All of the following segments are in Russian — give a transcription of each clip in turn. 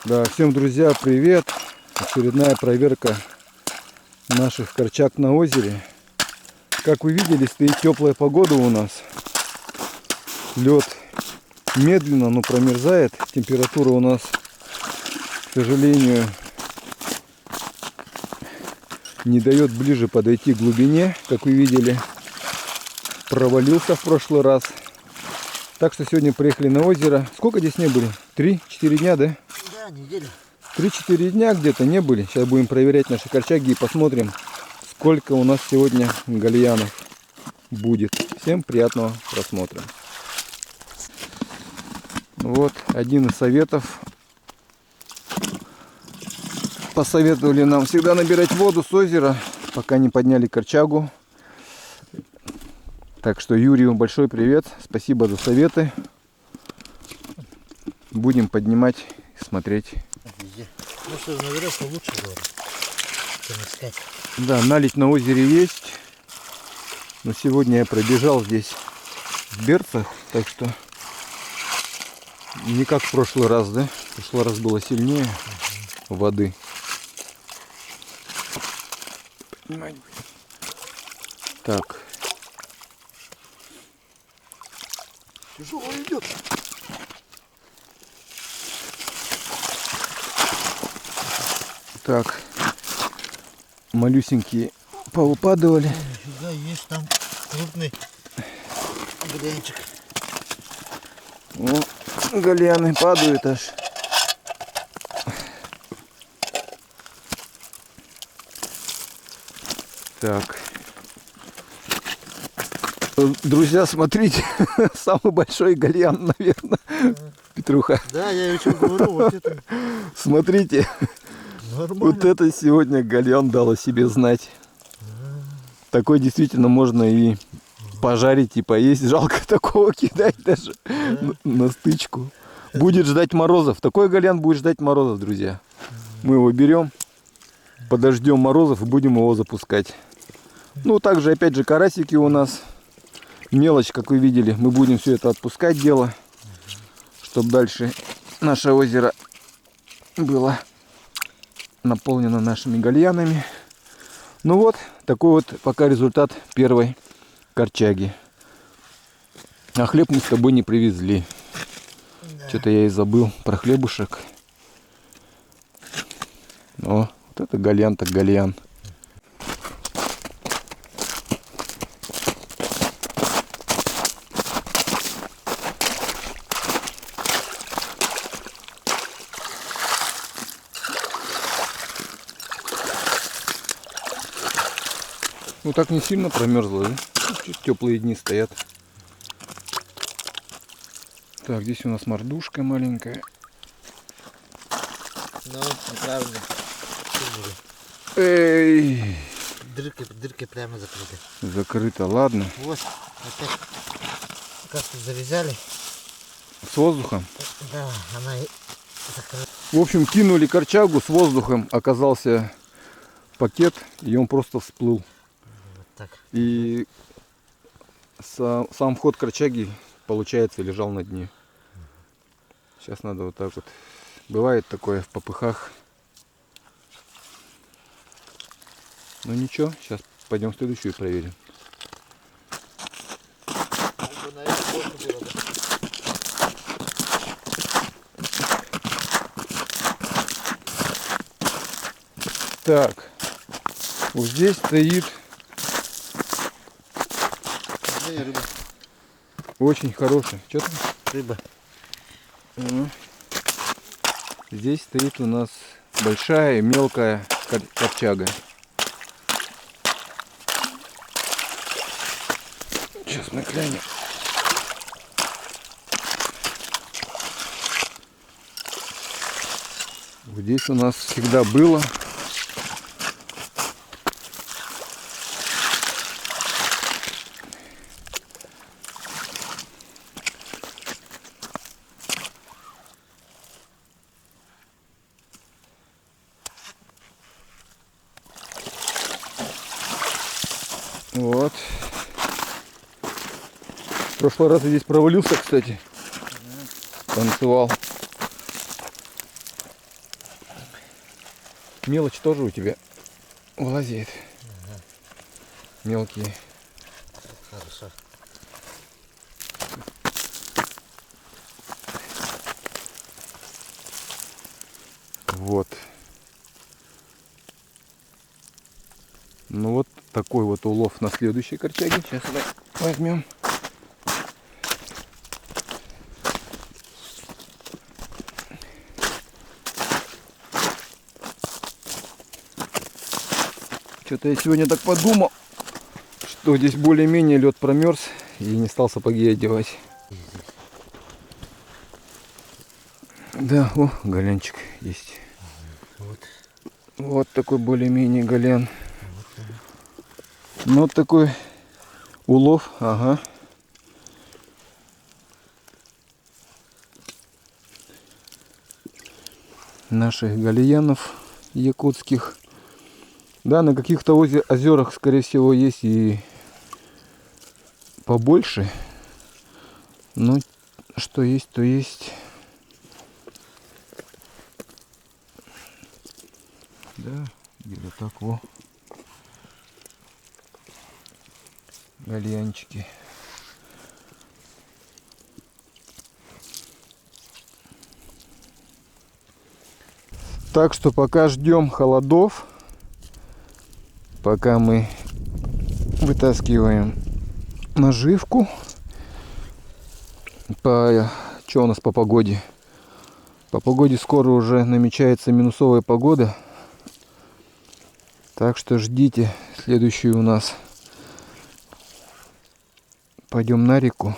Да, всем, друзья, привет! Очередная проверка наших корчаг на озере. Как вы видели, стоит теплая погода у нас. Лед медленно, но промерзает. Температура у нас, к сожалению, не дает ближе подойти к глубине. Как вы видели, провалился в прошлый раз. Так что сегодня приехали на озеро. Сколько здесь не были? 3-4 дня, да? Да, неделю. 3-4 дня где-то не были. Сейчас будем проверять наши корчаги и посмотрим, сколько у нас сегодня гальянов будет. Всем приятного просмотра. Вот один из советов. Посоветовали нам всегда набирать воду с озера, пока не подняли корчагу. Так что Юрию большой привет. Спасибо за советы. Будем поднимать и смотреть. Ну что, наверное, получше было, чем искать. Да, налить на озере есть. Но сегодня я пробежал здесь в берцах, так что не как в прошлый раз, да? В прошлый раз было сильнее воды. Так. Тяжело идет. Так. Малюсенькие поупадывали. Да, есть там крупный гальянчик. О, гальяны падают аж. Так. Друзья, смотрите, самый большой гальян, наверное, Петруха. Да, я еще говорю, вот это. Смотрите, Нормально. вот это сегодня гальян дал о себе знать. Такой действительно можно и пожарить, и поесть. Жалко такого кидать даже на стычку. Будет ждать морозов. Такой гальян будет ждать морозов, друзья. Мы его берем, подождем морозов и будем его запускать. Ну, также, опять же, карасики у нас. Мелочь, как вы видели, мы будем все это отпускать дело, чтобы дальше наше озеро было наполнено нашими гальянами. Ну вот, такой вот пока результат первой корчаги. А хлеб мы с тобой не привезли. Да. Что-то я и забыл про хлебушек. О, вот это гальян так гальян. Ну так не сильно промерзло, да? Чуть теплые дни стоят. Так, здесь у нас мордушка маленькая. Ну, неправильно. Эй! Дырки прямо закрыты. Закрыто, ладно. Вот, опять как-то завязали. С воздухом? Да, она и закрыта. В общем, кинули корчагу с воздухом, оказался пакет, и он просто всплыл. Так. И сам вход корчаги, получается, лежал на дне. Сейчас надо вот так вот. Бывает такое в попыхах. Ну ничего, сейчас пойдем следующую проверим. Так, вот здесь стоит рыба. Очень хороший. Что там? Рыба. Здесь стоит у нас большая мелкая корчага. Сейчас мы глянем. Вот здесь у нас всегда было. Вот. В прошлый раз я здесь провалился, кстати. Танцевал. Мелочь тоже у тебя вылазит. Мелкие. Хорошо. Вот. Ну вот такой вот улов на следующей корчаге. Сейчас возьмем. Что-то я сегодня так подумал, что здесь более-менее лед промерз и не стал сапоги одевать. Да, о, голянчик есть. Вот. Вот такой более-менее голян. Ну вот такой улов, ага. Наших галиянов якутских. Да, на каких-то озерах, скорее всего, есть и побольше. Но что есть, то есть. Да, где-то так во. Гальянчики. Так что пока ждем холодов, пока мы вытаскиваем наживку. Что у нас по погоде? По погоде скоро уже намечается минусовая погода. Так что ждите следующую у нас. Пойдем на реку.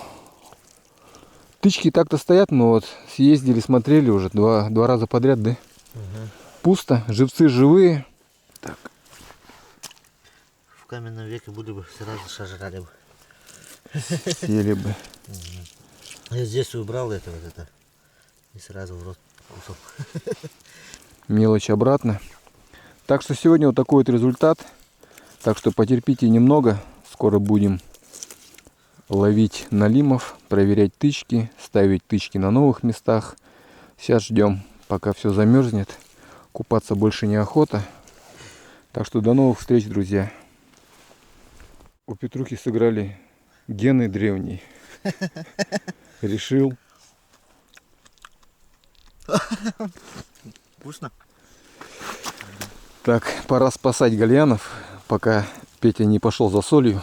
Тычки так-то стоят, но вот съездили, смотрели уже два раза подряд, да? Угу. Пусто, живцы живые. Так. В каменном веке были бы, сразу сожрали бы. Сели бы. Я здесь убрал это и сразу в рот кусок. Мелочь обратно. Так что сегодня вот такой вот результат. Так что потерпите немного. Скоро будем ловить налимов, проверять тычки, ставить тычки на новых местах. Сейчас ждем, пока все замерзнет. Купаться больше неохота. Так что до новых встреч, друзья. У Петрухи сыграли гены древние. Решил. Вкусно? Так, пора спасать гальянов, пока Петя не пошел за солью.